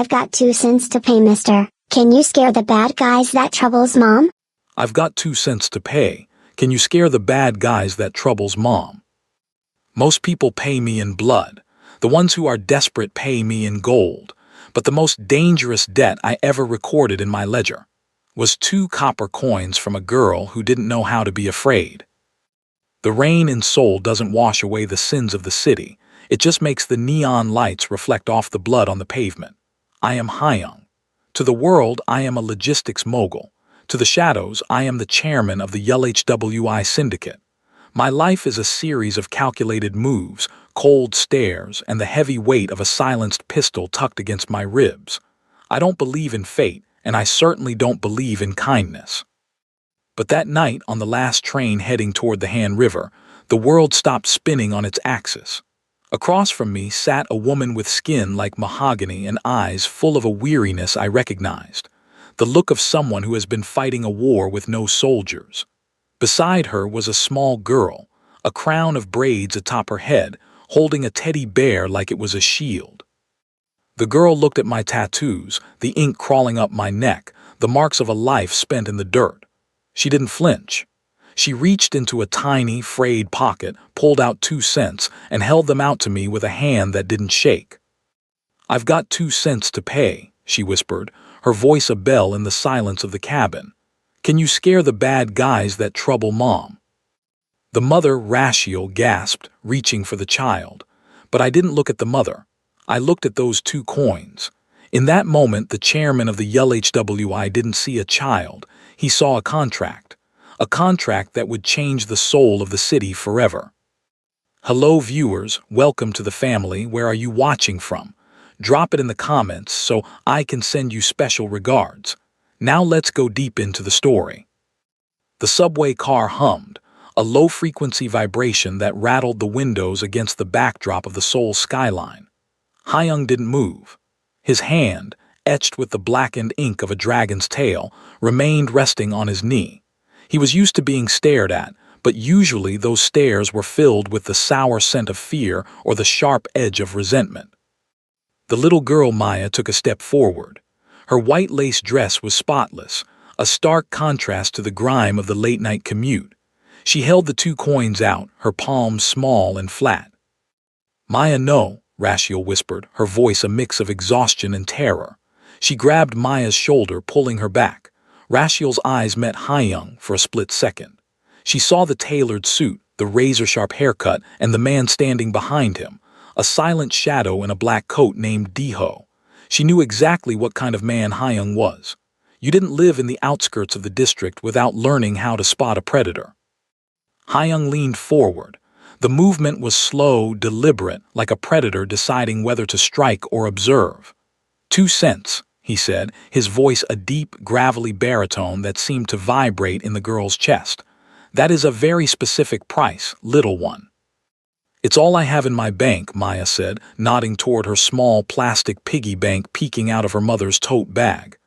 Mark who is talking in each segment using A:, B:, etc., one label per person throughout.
A: I've got 2 cents to pay, mister. Can you scare the bad guys that troubles Mom?
B: I've got 2 cents to pay. Can you scare the bad guys that troubles Mom? Most people pay me in blood. The ones who are desperate pay me in gold. But the most dangerous debt I ever recorded in my ledger was 2 copper coins from a girl who didn't know how to be afraid. The rain in Seoul doesn't wash away the sins of the city. It just makes the neon lights reflect off the blood on the pavement. I am Hyung. To the world, I am a logistics mogul. To the shadows, I am the chairman of the LHWI syndicate. My life is a series of calculated moves, cold stares, and the heavy weight of a silenced pistol tucked against my ribs. I don't believe in fate, and I certainly don't believe in kindness. But that night, on the last train heading toward the Han River, the world stopped spinning on its axis. Across from me sat a woman with skin like mahogany and eyes full of a weariness I recognized, the look of someone who has been fighting a war with no soldiers. Beside her was a small girl, a crown of braids atop her head, holding a teddy bear like it was a shield. The girl looked at my tattoos, the ink crawling up my neck, the marks of a life spent in the dirt. She didn't flinch. She reached into a tiny, frayed pocket, pulled out 2 cents, and held them out to me with a hand that didn't shake. "I've got 2 cents to pay," she whispered, her voice a bell in the silence of the cabin. "Can you scare the bad guys that trouble Mom?" The mother, Rashiel, gasped, reaching for the child. But I didn't look at the mother. I looked at those 2 coins. In that moment, the chairman of the LHWI didn't see a child. He saw a contract that would change the soul of the city forever. Hello viewers, welcome to the family. Where are you watching from? Drop it in the comments so I can send you special regards. Now let's go deep into the story. The subway car hummed, a low-frequency vibration that rattled the windows against the backdrop of the Seoul skyline. Hyung didn't move. His hand, etched with the blackened ink of a dragon's tail, remained resting on his knee. He was used to being stared at, but usually those stares were filled with the sour scent of fear or the sharp edge of resentment. The little girl Maya took a step forward. Her white lace dress was spotless, a stark contrast to the grime of the late-night commute. She held the 2 coins out, her palms small and flat. "Maya, no," Rashiel whispered, her voice a mix of exhaustion and terror. She grabbed Maya's shoulder, pulling her back. Rashiel's eyes met Hyung for a split second. She saw the tailored suit, the razor-sharp haircut, and the man standing behind him, a silent shadow in a black coat named Deho. She knew exactly what kind of man Hyung was. You didn't live in the outskirts of the district without learning how to spot a predator. Hyung leaned forward. The movement was slow, deliberate, like a predator deciding whether to strike or observe. 2 cents, he said, his voice a deep, gravelly baritone that seemed to vibrate in the girl's chest. "That is a very specific price, little one." "It's all I have in my bank," Maya said, nodding toward her small plastic piggy bank peeking out of her mother's tote bag.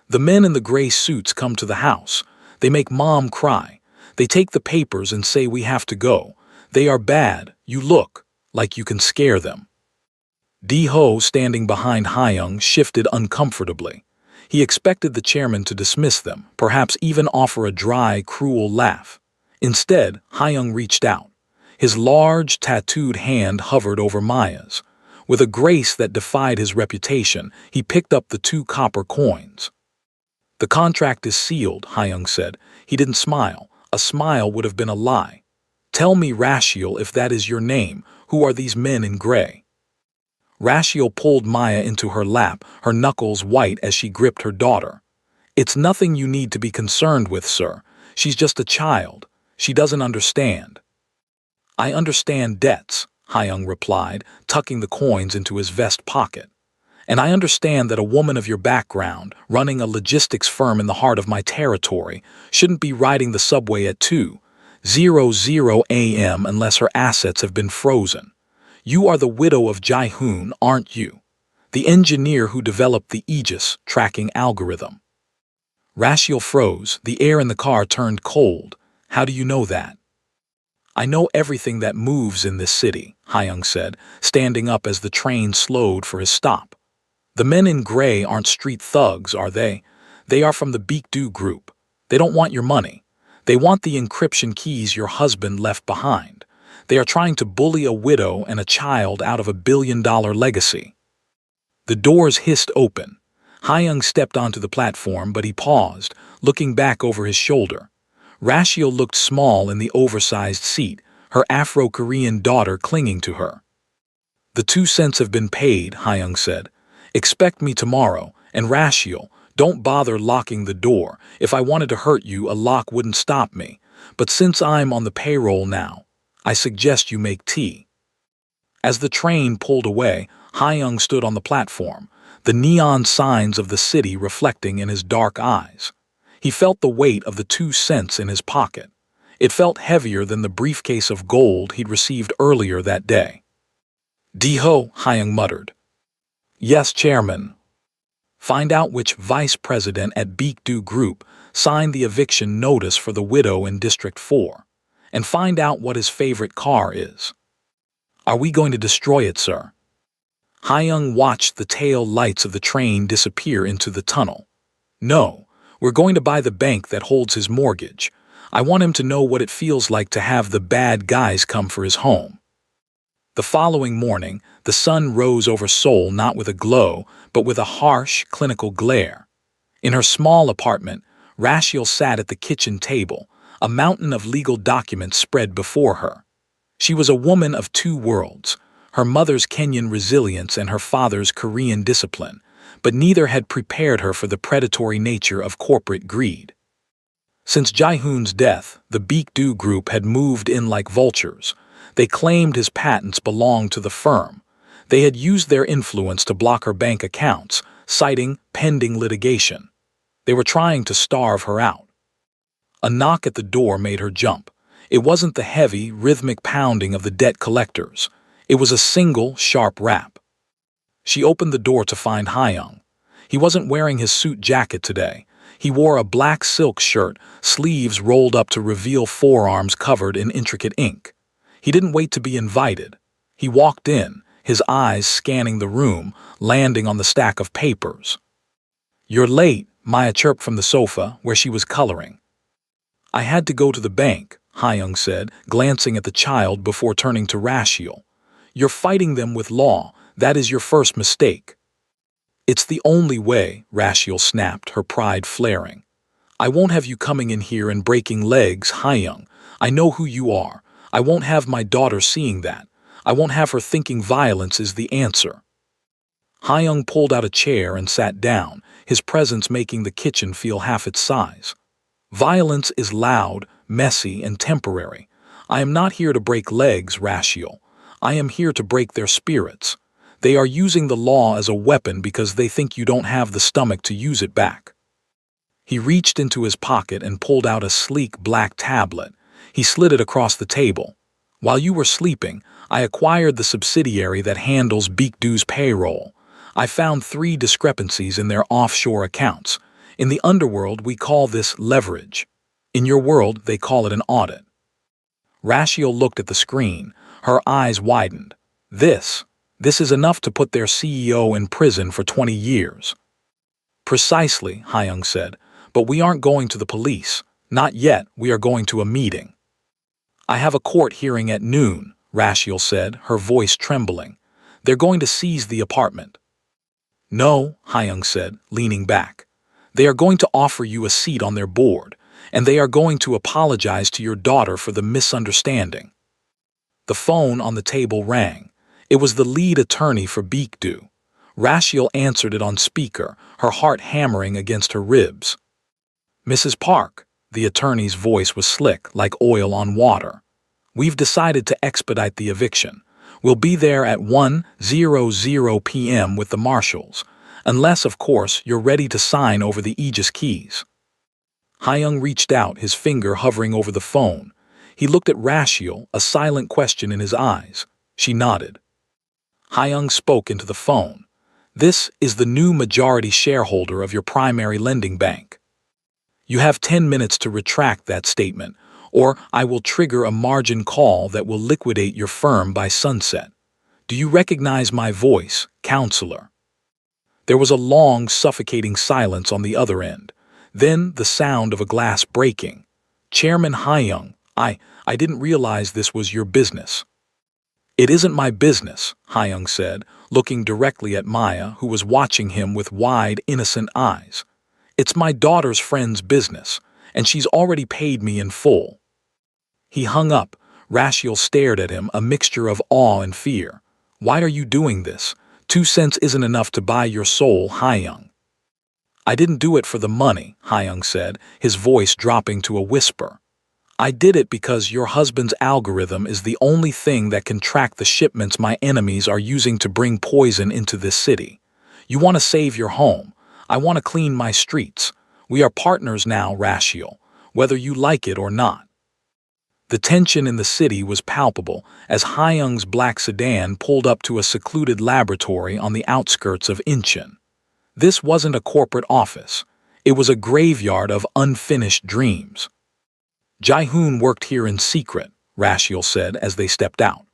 B: "The men in the gray suits come to the house. They make Mom cry. They take the papers and say we have to go. They are bad. You look like you can scare them." Deho, standing behind Hyung, shifted uncomfortably. He expected the chairman to dismiss them, perhaps even offer a dry, cruel laugh. Instead, Hyung reached out. His large, tattooed hand hovered over Maya's. With a grace that defied his reputation, he picked up the 2 copper coins. "The contract is sealed," Hyung said. He didn't smile. A smile would have been a lie. "Tell me, Rashiel, if that is your name, who are these men in gray?" Rashiel pulled Maya into her lap, her knuckles white as she gripped her daughter. "It's nothing you need to be concerned with, sir. She's just a child. She doesn't understand." "I understand debts," Hyung replied, tucking the coins into his vest pocket. "And I understand that a woman of your background, running a logistics firm in the heart of my territory, shouldn't be riding the subway at 2:00 a.m. unless her assets have been frozen. You are the widow of Jae-hoon, aren't you? The engineer who developed the Aegis tracking algorithm." Rashiel froze. The air in the car turned cold. "How do you know that?" "I know everything that moves in this city," Hyung said, standing up as the train slowed for his stop. The men in gray aren't street thugs, are they? They are from the Beak-Do group. They don't want your money. They want the encryption keys your husband left behind. They are trying to bully a widow and a child out of a billion-dollar legacy. The doors hissed open. Hyung stepped onto the platform, but he paused, looking back over his shoulder. Rachel looked small in the oversized seat, her Afro-Korean daughter clinging to her. "The 2 cents have been paid," Hyung said. "Expect me tomorrow, and Rachel, don't bother locking the door. If I wanted to hurt you, a lock wouldn't stop me. But since I'm on the payroll now, I suggest you make tea." As the train pulled away, Hyung stood on the platform, the neon signs of the city reflecting in his dark eyes. He felt the weight of the 2 cents in his pocket. It felt heavier than the briefcase of gold he'd received earlier that day. "Diho," Hyung muttered. "Yes, Chairman." "Find out which vice president at Beak-Do Group signed the eviction notice for the widow in District 4, and find out what his favorite car is." "Are we going to destroy it, sir?" Hyung watched the tail lights of the train disappear into the tunnel. "No, we're going to buy the bank that holds his mortgage. I want him to know what it feels like to have the bad guys come for his home." The following morning, the sun rose over Seoul not with a glow, but with a harsh, clinical glare. In her small apartment, Rachel sat at the kitchen table, a mountain of legal documents spread before her. She was a woman of two worlds, her mother's Kenyan resilience and her father's Korean discipline, but neither had prepared her for the predatory nature of corporate greed. Since Jae-hoon's death, the Beak-Do Group had moved in like vultures. They claimed his patents belonged to the firm. They had used their influence to block her bank accounts, citing pending litigation. They were trying to starve her out. A knock at the door made her jump. It wasn't the heavy, rhythmic pounding of the debt collectors. It was a single, sharp rap. She opened the door to find Hyung. He wasn't wearing his suit jacket today. He wore a black silk shirt, sleeves rolled up to reveal forearms covered in intricate ink. He didn't wait to be invited. He walked in, his eyes scanning the room, landing on the stack of papers. "You're late," Maya chirped from the sofa, where she was coloring. "I had to go to the bank," Hyung said, glancing at the child before turning to Rachel. "You're fighting them with law. That is your first mistake." "It's the only way," Rachel snapped, her pride flaring. "I won't have you coming in here and breaking legs, Hyung. I know who you are. I won't have my daughter seeing that. I won't have her thinking violence is the answer." Hyung pulled out a chair and sat down, his presence making the kitchen feel half its size. "Violence is loud, messy, and temporary. I am not here to break legs, Rachel. I am here to break their spirits. They are using the law as a weapon because they think you don't have the stomach to use it back." He reached into his pocket and pulled out a sleek black tablet. He slid it across the table. "While you were sleeping, I acquired the subsidiary that handles Beak-Do's payroll. I found 3 discrepancies in their offshore accounts. In the underworld, we call this leverage. In your world, they call it an audit." Rachel looked at the screen. Her eyes widened. This is enough to put their CEO in prison for 20 years. "Precisely," Hyung said, "but we aren't going to the police. Not yet, we are going to a meeting." "I have a court hearing at noon," Rachel said, her voice trembling. "They're going to seize the apartment." "No," Hyung said, leaning back. "They are going to offer you a seat on their board, and they are going to apologize to your daughter for the misunderstanding." The phone on the table rang. It was the lead attorney for Beak-Do. Rachel answered it on speaker, her heart hammering against her ribs. "Mrs. Park," the attorney's voice was slick, like oil on water. "We've decided to expedite the eviction. We'll be there at 1:00 p.m. with the marshals, unless, of course, you're ready to sign over the Aegis keys." Hyung reached out, his finger hovering over the phone. He looked at Rachel, a silent question in his eyes. She nodded. Hyung spoke into the phone. "This is the new majority shareholder of your primary lending bank. You have 10 minutes to retract that statement, or I will trigger a margin call that will liquidate your firm by sunset. Do you recognize my voice, counselor?" There was a long, suffocating silence on the other end. Then the sound of a glass breaking. Chairman Hyung, I didn't realize this was your business. It isn't my business, Hyung said, looking directly at Maya, who was watching him with wide, innocent eyes. It's my daughter's friend's business, and she's already paid me in full. He hung up. Rashiel stared at him, a mixture of awe and fear. Why are you doing this? 2 cents isn't enough to buy your soul, Hyung. I didn't do it for the money, Hyung said, his voice dropping to a whisper. I did it because your husband's algorithm is the only thing that can track the shipments my enemies are using to bring poison into this city. You want to save your home. I want to clean my streets. We are partners now, Rashiel, whether you like it or not. The tension in the city was palpable as Hyung's black sedan pulled up to a secluded laboratory on the outskirts of Incheon. This wasn't a corporate office. It was a graveyard of unfinished dreams. Jae-hoon worked here in secret, Rashiel said as they stepped out.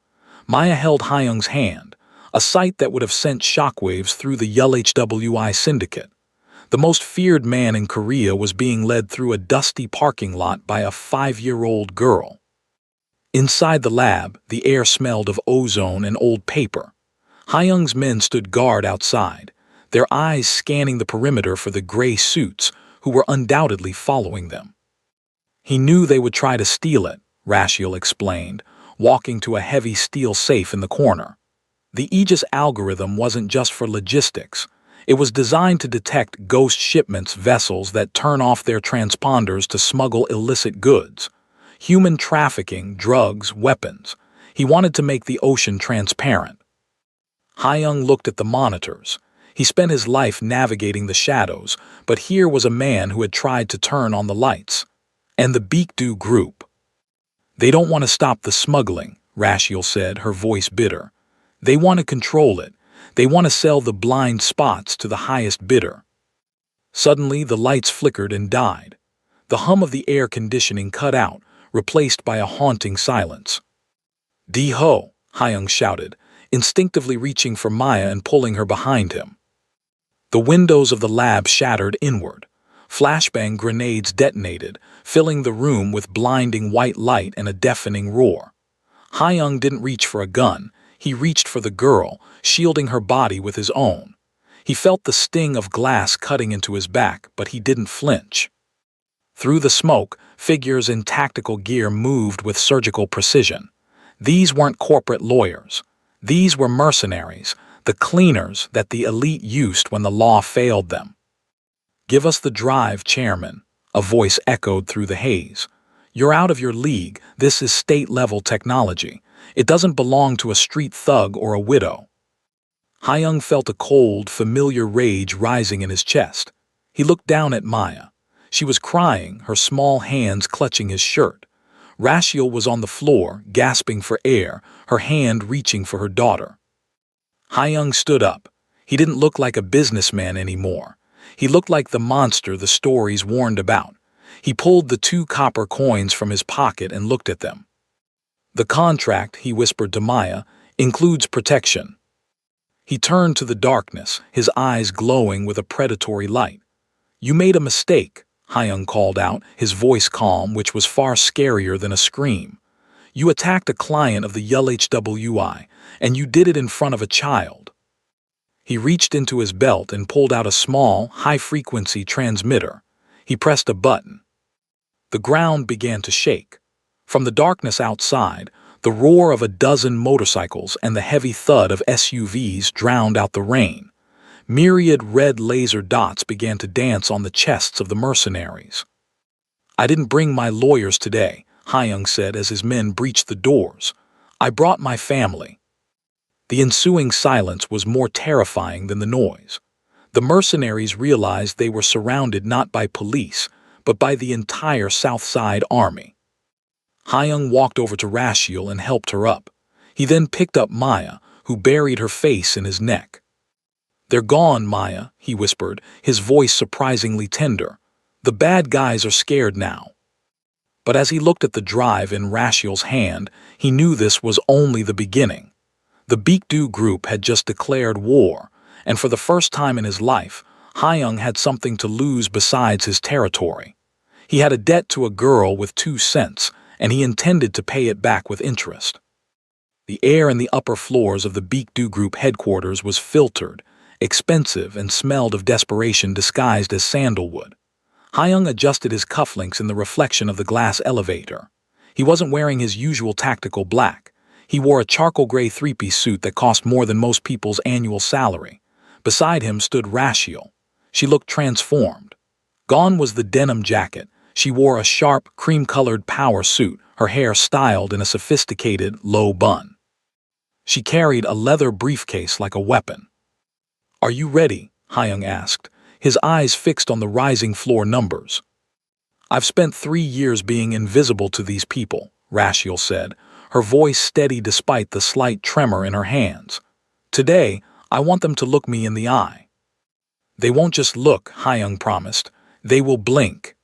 B: Maya held Hyung's hand, a sight that would have sent shockwaves through the YHWI syndicate. The most feared man in Korea was being led through a dusty parking lot by a 5-year-old girl. Inside the lab, the air smelled of ozone and old paper. Hyung's men stood guard outside, their eyes scanning the perimeter for the gray suits who were undoubtedly following them. He knew they would try to steal it, Rashiel explained, walking to a heavy steel safe in the corner. The Aegis algorithm wasn't just for logistics. It was designed to detect ghost shipments vessels that turn off their transponders to smuggle illicit goods. Human trafficking, drugs, weapons. He wanted to make the ocean transparent. Hyung looked at the monitors. He spent his life navigating the shadows, but here was a man who had tried to turn on the lights. And the Baekdu group. They don't want to stop the smuggling, Rashiel said, her voice bitter. They want to control it. They want to sell the blind spots to the highest bidder. Suddenly, the lights flickered and died. The hum of the air conditioning cut out, replaced by a haunting silence. Di-ho, Hyung shouted, instinctively reaching for Maya and pulling her behind him. The windows of the lab shattered inward. Flashbang grenades detonated, filling the room with blinding white light and a deafening roar. Hyung didn't reach for a gun. He reached for the girl, shielding her body with his own. He felt the sting of glass cutting into his back, but he didn't flinch. Through the smoke, figures in tactical gear moved with surgical precision. These weren't corporate lawyers. These were mercenaries, the cleaners that the elite used when the law failed them. Give us the drive, Chairman, a voice echoed through the haze. You're out of your league. This is state-level technology. It doesn't belong to a street thug or a widow. Hyung felt a cold, familiar rage rising in his chest. He looked down at Maya. She was crying, her small hands clutching his shirt. Rashiel was on the floor, gasping for air, her hand reaching for her daughter. Hyung stood up. He didn't look like a businessman anymore. He looked like the monster the stories warned about. He pulled the 2 copper coins from his pocket and looked at them. The contract, he whispered to Maya, includes protection. He turned to the darkness, his eyes glowing with a predatory light. You made a mistake, Hyung called out, his voice calm, which was far scarier than a scream. You attacked a client of the YHWI, and you did it in front of a child. He reached into his belt and pulled out a small, high-frequency transmitter. He pressed a button. The ground began to shake. From the darkness outside, the roar of a dozen motorcycles and the heavy thud of SUVs drowned out the rain. Myriad red laser dots began to dance on the chests of the mercenaries. I didn't bring my lawyers today, Hyung said as his men breached the doors. I brought my family. The ensuing silence was more terrifying than the noise. The mercenaries realized they were surrounded not by police, but by the entire South Side army. Hyung walked over to Rashiel and helped her up. He then picked up Maya, who buried her face in his neck. They're gone, Maya, he whispered, his voice surprisingly tender. The bad guys are scared now. But as he looked at the drive in Rashiel's hand, he knew this was only the beginning. The Baekdu group had just declared war, and for the first time in his life, Hyung had something to lose besides his territory. He had a debt to a girl with 2 cents, and he intended to pay it back with interest. The air in the upper floors of the Baekdu Group headquarters was filtered, expensive, and smelled of desperation disguised as sandalwood. Hyung adjusted his cufflinks in the reflection of the glass elevator. He wasn't wearing his usual tactical black. He wore a charcoal gray 3-piece suit that cost more than most people's annual salary. Beside him stood Rachel. She looked transformed. Gone was the denim jacket. She wore a sharp, cream-colored power suit, her hair styled in a sophisticated, low bun. She carried a leather briefcase like a weapon. "Are you ready?" Hyung asked, his eyes fixed on the rising floor numbers. "I've spent 3 years being invisible to these people," Rachel said, her voice steady despite the slight tremor in her hands. "Today, I want them to look me in the eye." "They won't just look," Hyung promised. "They will blink."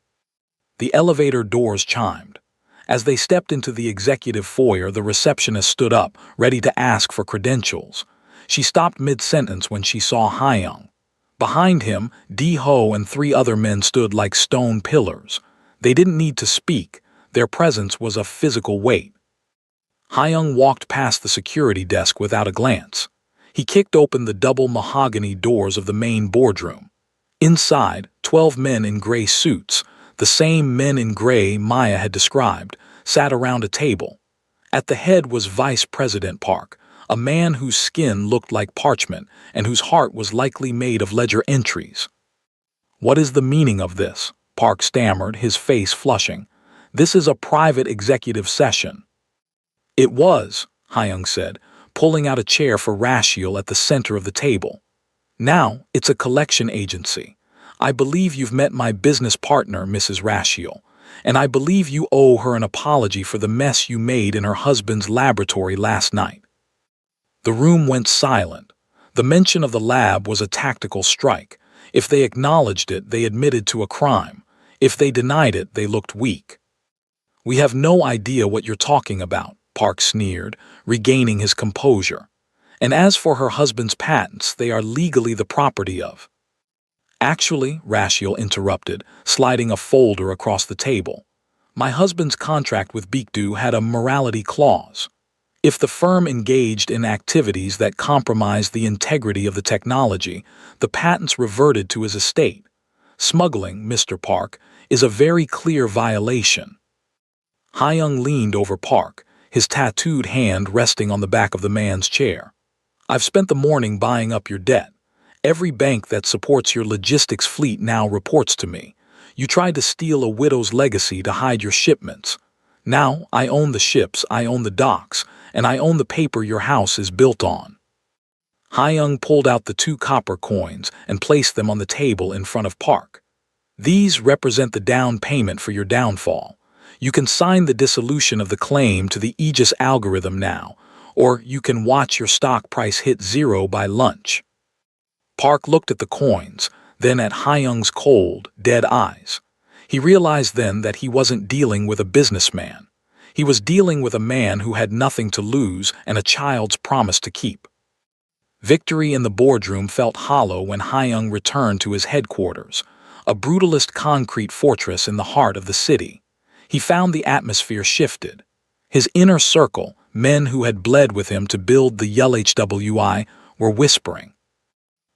B: The elevator doors chimed. As they stepped into the executive foyer, the receptionist stood up, ready to ask for credentials. She stopped mid-sentence when she saw Hyung. Behind him, D-Ho and 3 other men stood like stone pillars. They didn't need to speak. Their presence was a physical weight. Hyung walked past the security desk without a glance. He kicked open the double mahogany doors of the main boardroom. Inside, 12 men in gray suits, the same men in gray Maya had described, sat around a table. At the head was Vice President Park, a man whose skin looked like parchment and whose heart was likely made of ledger entries. "What is the meaning of this?" Park stammered, his face flushing. "This is a private executive session." "It was," Hyung said, pulling out a chair for Rachel at the center of the table. "Now, it's a collection agency. I believe you've met my business partner, Mrs. Rachel, and I believe you owe her an apology for the mess you made in her husband's laboratory last night." The room went silent. The mention of the lab was a tactical strike. If they acknowledged it, they admitted to a crime. If they denied it, they looked weak. "We have no idea what you're talking about," Park sneered, regaining his composure. "And as for her husband's patents, they are legally the property of—" "Actually," Rachel interrupted, sliding a folder across the table, "my husband's contract with Baekdu had a morality clause. If the firm engaged in activities that compromised the integrity of the technology, the patents reverted to his estate. Smuggling, Mr. Park, is a very clear violation." Hyung leaned over Park, his tattooed hand resting on the back of the man's chair. "I've spent the morning buying up your debt. Every bank that supports your logistics fleet now reports to me. You tried to steal a widow's legacy to hide your shipments. Now I own the ships, I own the docks, and I own the paper your house is built on." Hyung pulled out the 2 copper coins and placed them on the table in front of Park. "These represent the down payment for your downfall. You can sign the dissolution of the claim to the Aegis algorithm now, or you can watch your stock price hit 0 by lunch." Park looked at the coins, then at Hyung's cold, dead eyes. He realized then that he wasn't dealing with a businessman. He was dealing with a man who had nothing to lose and a child's promise to keep. Victory in the boardroom felt hollow when Hyung returned to his headquarters, a brutalist concrete fortress in the heart of the city. He found the atmosphere shifted. His inner circle, men who had bled with him to build the YHWI, were whispering.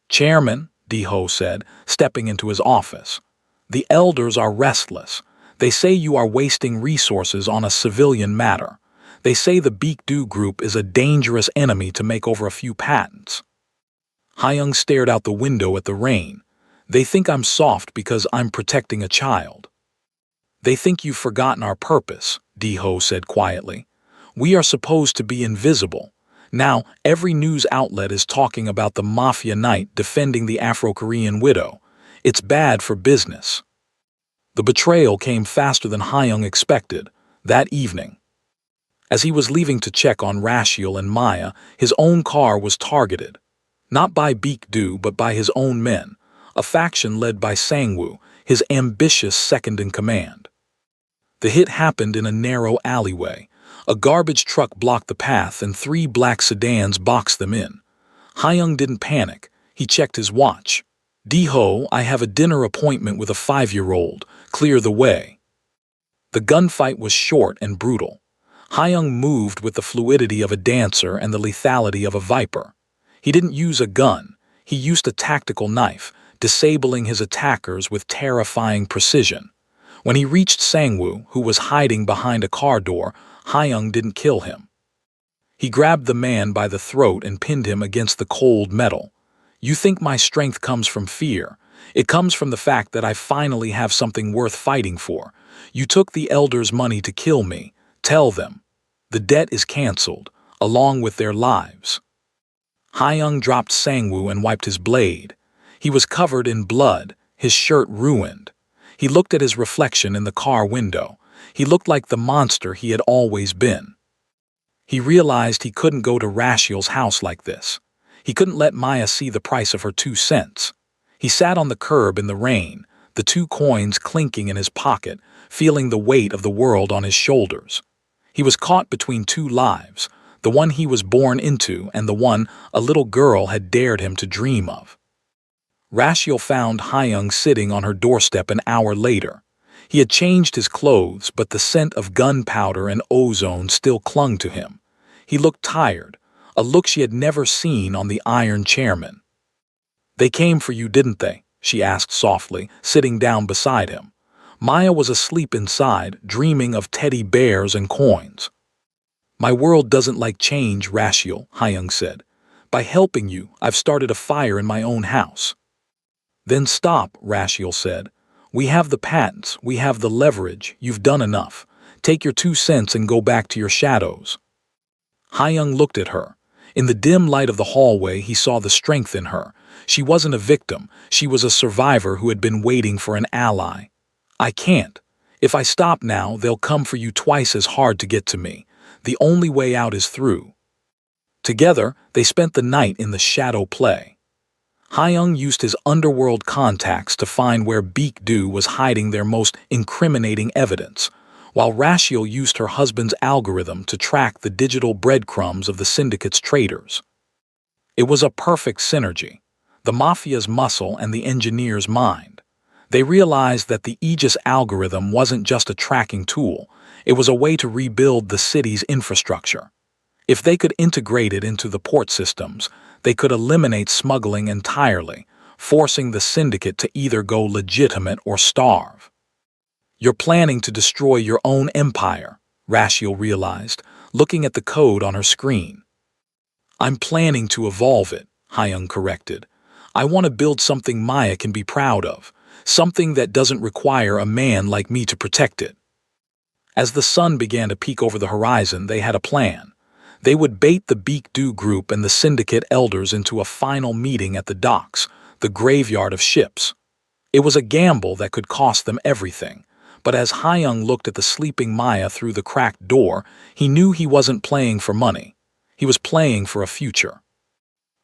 B: "Chairman," D-Ho said, stepping into his office, "the elders are restless. They say you are wasting resources on a civilian matter. They say the Baekdu Group is a dangerous enemy to make over a few patents." Hyung stared out the window at the rain. "They think I'm soft because I'm protecting a child." "They think you've forgotten our purpose," D-Ho said quietly. "We are supposed to be invisible. Now, every news outlet is talking about the Mafia knight defending the Afro-Korean widow. It's bad for business." The betrayal came faster than Hyung expected, that evening. As he was leaving to check on Rachel and Maya, his own car was targeted. Not by Baekdu, but by his own men, a faction led by Sangwoo, his ambitious second-in-command. The hit happened in a narrow alleyway. A garbage truck blocked the path and 3 black sedans boxed them in. Hyung didn't panic. He checked his watch. "Diho, I have a dinner appointment with a 5-year-old. Clear the way." The gunfight was short and brutal. Hyung moved with the fluidity of a dancer and the lethality of a viper. He didn't use a gun. He used a tactical knife, disabling his attackers with terrifying precision. When he reached Sangwoo, who was hiding behind a car door, Hyung didn't kill him. He grabbed the man by the throat and pinned him against the cold metal. "You think my strength comes from fear. It comes from the fact that I finally have something worth fighting for. You took the elders' money to kill me. Tell them. The debt is cancelled, along with their lives." Hyung dropped Sangwoo and wiped his blade. He was covered in blood, his shirt ruined. He looked at his reflection in the car window. He looked like the monster he had always been. He realized he couldn't go to Rashiel's house like this. He couldn't let Maya see the price of her 2 cents. He sat on the curb in the rain, the 2 coins clinking in his pocket, feeling the weight of the world on his shoulders. He was caught between 2 lives, the one he was born into and the one a little girl had dared him to dream of. Rashiel found Hyung sitting on her doorstep an hour later. He had changed his clothes, but the scent of gunpowder and ozone still clung to him. He looked tired, a look she had never seen on the Iron Chairman. "They came for you, didn't they?" she asked softly, sitting down beside him. Maya was asleep inside, dreaming of teddy bears and coins. "My world doesn't like change, Rashiel," Hyung said. "By helping you, I've started a fire in my own house." "Then stop," Rashiel said. "We have the patents, we have the leverage, you've done enough. Take your 2 cents and go back to your shadows." Hyung looked at her. In the dim light of the hallway, he saw the strength in her. She wasn't a victim, she was a survivor who had been waiting for an ally. "I can't. If I stop now, they'll come for you twice as hard to get to me. The only way out is through." Together, they spent the night in the shadow play. Hyung used his underworld contacts to find where Baek-doo was hiding their most incriminating evidence, while Rashiel used her husband's algorithm to track the digital breadcrumbs of the syndicate's traitors. It was a perfect synergy, the Mafia's muscle and the engineer's mind. They realized that the Aegis algorithm wasn't just a tracking tool, it was a way to rebuild the city's infrastructure. If they could integrate it into the port systems, they could eliminate smuggling entirely, forcing the syndicate to either go legitimate or starve. "You're planning to destroy your own empire," Rashiel realized, looking at the code on her screen. "I'm planning to evolve it," Hyung corrected. "I want to build something Maya can be proud of, something that doesn't require a man like me to protect it." As the sun began to peek over the horizon, they had a plan. They would bait the Baek-doo group and the syndicate elders into a final meeting at the docks, the graveyard of ships. It was a gamble that could cost them everything, but as Hyung looked at the sleeping Maya through the cracked door, he knew he wasn't playing for money. He was playing for a future.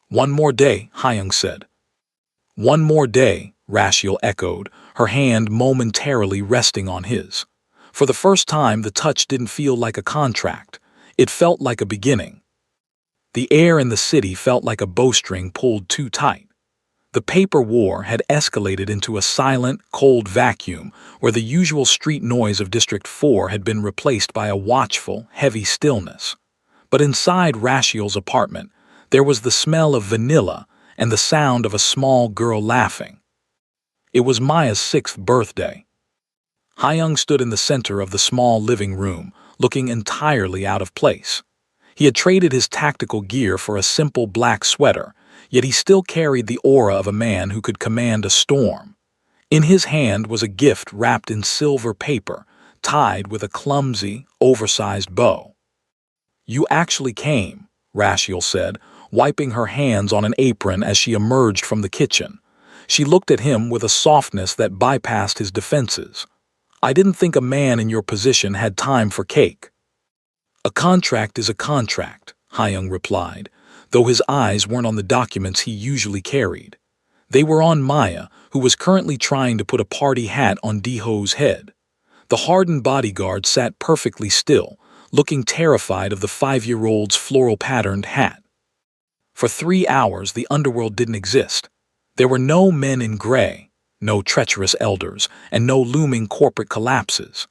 B: "One more day," Hyung said. "One more day," Rashiel echoed, her hand momentarily resting on his. For the first time, the touch didn't feel like a contract. It felt like a beginning. The air in the city felt like a bowstring pulled too tight. The paper war had escalated into a silent, cold vacuum where the usual street noise of District 4 had been replaced by a watchful, heavy stillness. But inside Rashiel's apartment, there was the smell of vanilla and the sound of a small girl laughing. It was Maya's 6th birthday. Hyung stood in the center of the small living room, looking entirely out of place. He had traded his tactical gear for a simple black sweater, yet he still carried the aura of a man who could command a storm. In his hand was a gift wrapped in silver paper, tied with a clumsy, oversized bow. "You actually came," Rashiel said, wiping her hands on an apron as she emerged from the kitchen. She looked at him with a softness that bypassed his defenses. "I didn't think a man in your position had time for cake." "A contract is a contract," Hyung replied, though his eyes weren't on the documents he usually carried. They were on Maya, who was currently trying to put a party hat on Diho's head. The hardened bodyguard sat perfectly still, looking terrified of the 5-year-old's floral-patterned hat. For 3 hours, the underworld didn't exist. There were no men in gray, no treacherous elders, and no looming corporate collapses.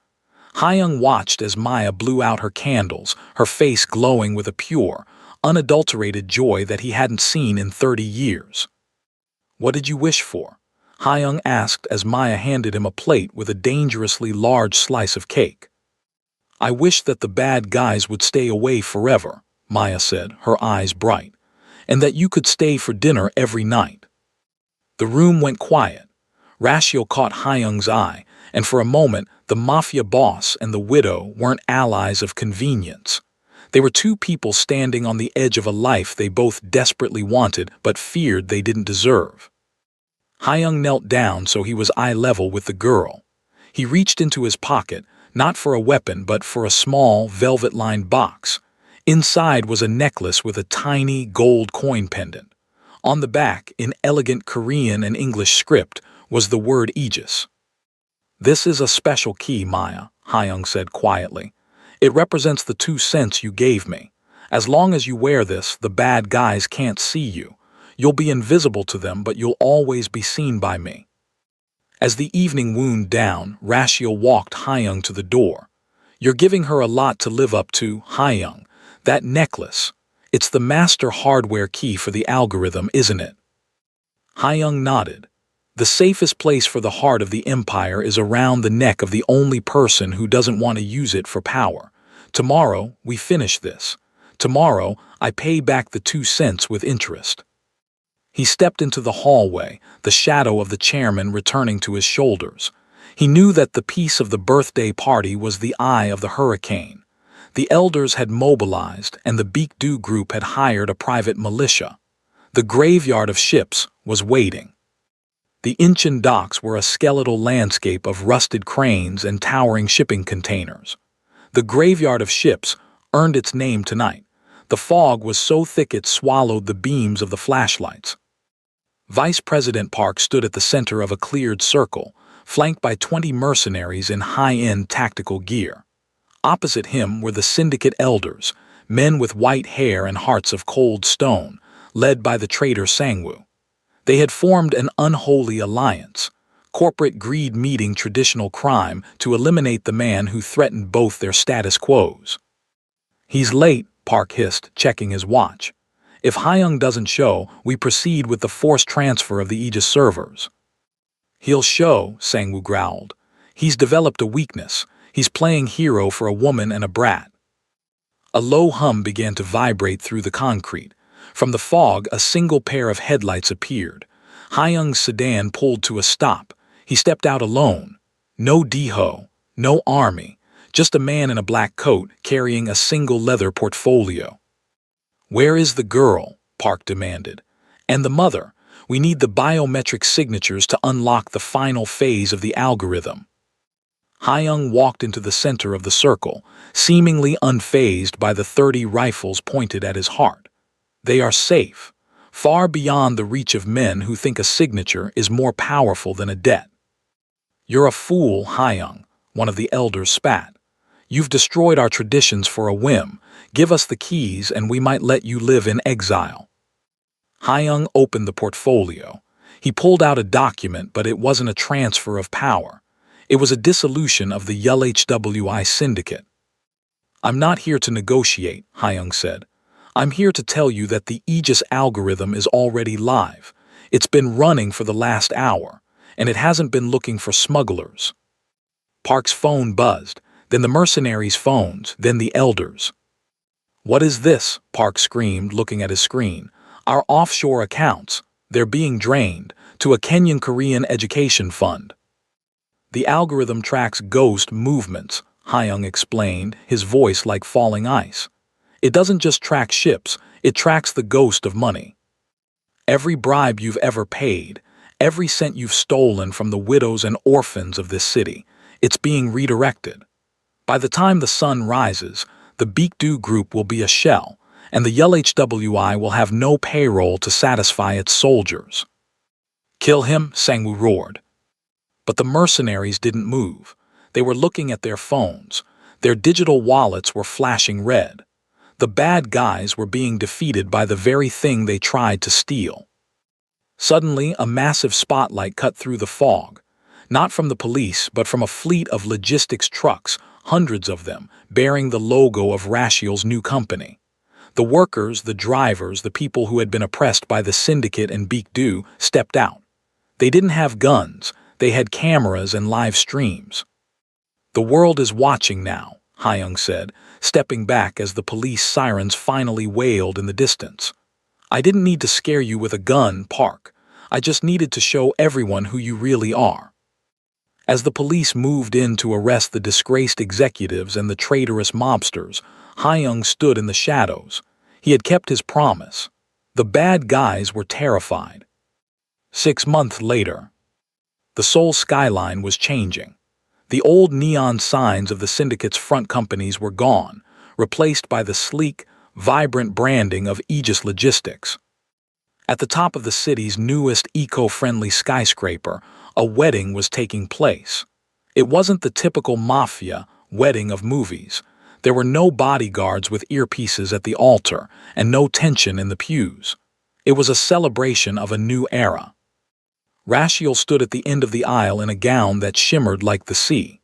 B: Hyung watched as Maya blew out her candles, her face glowing with a pure, unadulterated joy that he hadn't seen in 30 years. "What did you wish for?" Hyung asked as Maya handed him a plate with a dangerously large slice of cake. "I wish that the bad guys would stay away forever," Maya said, her eyes bright, "and that you could stay for dinner every night." The room went quiet. Ratio caught Hyung's eye, and for a moment the Mafia boss and the widow weren't allies of convenience. They were two people standing on the edge of a life they both desperately wanted but feared they didn't deserve. Hyung knelt down so he was eye level with the girl. He reached into his pocket, not for a weapon but for a small, velvet-lined box. Inside was a necklace with a tiny gold coin pendant. On the back, in elegant Korean and English script, was the word Aegis. "This is a special key, Maya," Hyung said quietly. "It represents the 2 cents you gave me. As long as you wear this, the bad guys can't see you. You'll be invisible to them, but you'll always be seen by me." As the evening wound down, Ratio walked Hyung to the door. "You're giving her a lot to live up to, Hyung. That necklace. It's the master hardware key for the algorithm, isn't it?" Hyung nodded. "The safest place for the heart of the empire is around the neck of the only person who doesn't want to use it for power. Tomorrow, we finish this. Tomorrow, I pay back the 2 cents with interest." He stepped into the hallway, the shadow of the chairman returning to his shoulders. He knew that the piece of the birthday party was the eye of the hurricane. The elders had mobilized, and the Baekdu group had hired a private militia. The graveyard of ships was waiting. The Incheon docks were a skeletal landscape of rusted cranes and towering shipping containers. The graveyard of ships earned its name tonight. The fog was so thick it swallowed the beams of the flashlights. Vice President Park stood at the center of a cleared circle, flanked by 20 mercenaries in high-end tactical gear. Opposite him were the syndicate elders, men with white hair and hearts of cold stone, led by the traitor Sangwoo. They had formed an unholy alliance, corporate greed meeting traditional crime to eliminate the man who threatened both their status quos. "He's late," Park hissed, checking his watch. "If Hyung doesn't show, we proceed with the forced transfer of the Aegis servers." "He'll show," Sangwoo growled. "He's developed a weakness. He's playing hero for a woman and a brat." A low hum began to vibrate through the concrete. From the fog, a single pair of headlights appeared. Hyung's sedan pulled to a stop. He stepped out alone. No Deho, no army, just a man in a black coat carrying a single leather portfolio. "Where is the girl?" Park demanded. "And the mother? We need the biometric signatures to unlock the final phase of the algorithm." Hyung walked into the center of the circle, seemingly unfazed by the 30 rifles pointed at his heart. They are safe, far beyond the reach of men who think a signature is more powerful than a debt. "You're a fool, Hyung," one of the elders spat. "You've destroyed our traditions for a whim. Give us the keys and we might let you live in exile." Hyung opened the portfolio. He pulled out a document, but it wasn't a transfer of power. It was a dissolution of the YLHWI syndicate. "I'm not here to negotiate," Hyung said. "I'm here to tell you that the Aegis algorithm is already live. It's been running for the last hour, and it hasn't been looking for smugglers." Park's phone buzzed, then the mercenaries' phones, then the elders. "What is this?" Park screamed, looking at his screen. "Our offshore accounts. They're being drained to a Kenyan Korean education fund." "The algorithm tracks ghost movements," Hyung explained, his voice like falling ice. "It doesn't just track ships, it tracks the ghost of money. Every bribe you've ever paid, every cent you've stolen from the widows and orphans of this city, it's being redirected. By the time the sun rises, the Baekdu group will be a shell, and the YLHWI will have no payroll to satisfy its soldiers." "Kill him," Sangwoo roared. But the mercenaries didn't move. They were looking at their phones. Their digital wallets were flashing red. The bad guys were being defeated by the very thing they tried to steal. Suddenly, a massive spotlight cut through the fog, not from the police, but from a fleet of logistics trucks, hundreds of them, bearing the logo of Rashiel's new company. The workers, the drivers, the people who had been oppressed by the syndicate and Beekdu stepped out. They didn't have guns, they had cameras and live streams. "The world is watching now," Hyung said, stepping back as the police sirens finally wailed in the distance. "I didn't need to scare you with a gun, Park. I just needed to show everyone who you really are." As the police moved in to arrest the disgraced executives and the traitorous mobsters, Hyung stood in the shadows. He had kept his promise. The bad guys were terrified. 6 months later, the Seoul skyline was changing. The old neon signs of the syndicate's front companies were gone, replaced by the sleek, vibrant branding of Aegis Logistics. At the top of the city's newest eco-friendly skyscraper, a wedding was taking place. It wasn't the typical Mafia wedding of movies. There were no bodyguards with earpieces at the altar and no tension in the pews. It was a celebration of a new era. Rashiel stood at the end of the aisle in a gown that shimmered like the sea.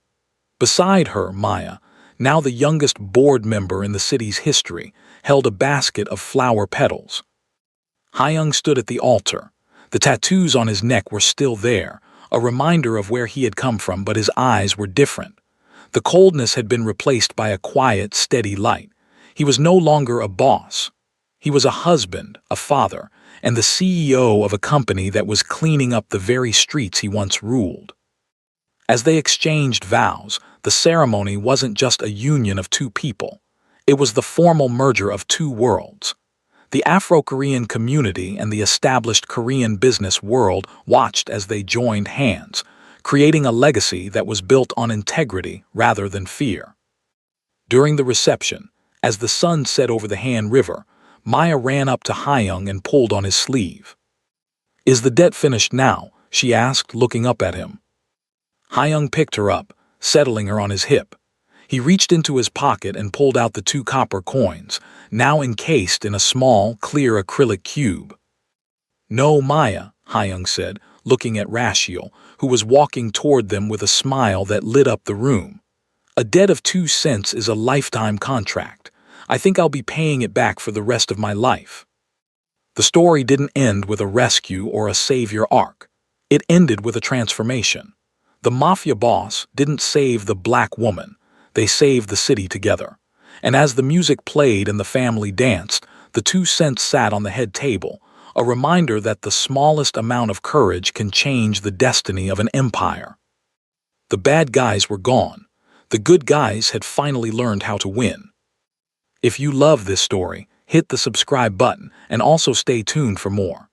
B: Beside her, Maya, now the youngest board member in the city's history, held a basket of flower petals. Hyung stood at the altar. The tattoos on his neck were still there, a reminder of where he had come from, but his eyes were different. The coldness had been replaced by a quiet, steady light. He was no longer a boss. He was a husband, a father, and the CEO of a company that was cleaning up the very streets he once ruled. As they exchanged vows, the ceremony wasn't just a union of two people. It was the formal merger of two worlds. The Afro-Korean community and the established Korean business world watched as they joined hands, creating a legacy that was built on integrity rather than fear. During the reception, as the sun set over the Han River, Maya ran up to Hyung and pulled on his sleeve. "Is the debt finished now?" she asked, looking up at him. Hyung picked her up, settling her on his hip. He reached into his pocket and pulled out the 2 copper coins, now encased in a small, clear acrylic cube. "No, Maya," Hyung said, looking at Rashiel, who was walking toward them with a smile that lit up the room. "A debt of 2 cents is a lifetime contract. I think I'll be paying it back for the rest of my life." The story didn't end with a rescue or a savior arc. It ended with a transformation. The Mafia boss didn't save the black woman. They saved the city together. And as the music played and the family danced, the 2 cents sat on the head table, a reminder that the smallest amount of courage can change the destiny of an empire. The bad guys were gone. The good guys had finally learned how to win. If you love this story, hit the subscribe button and also stay tuned for more.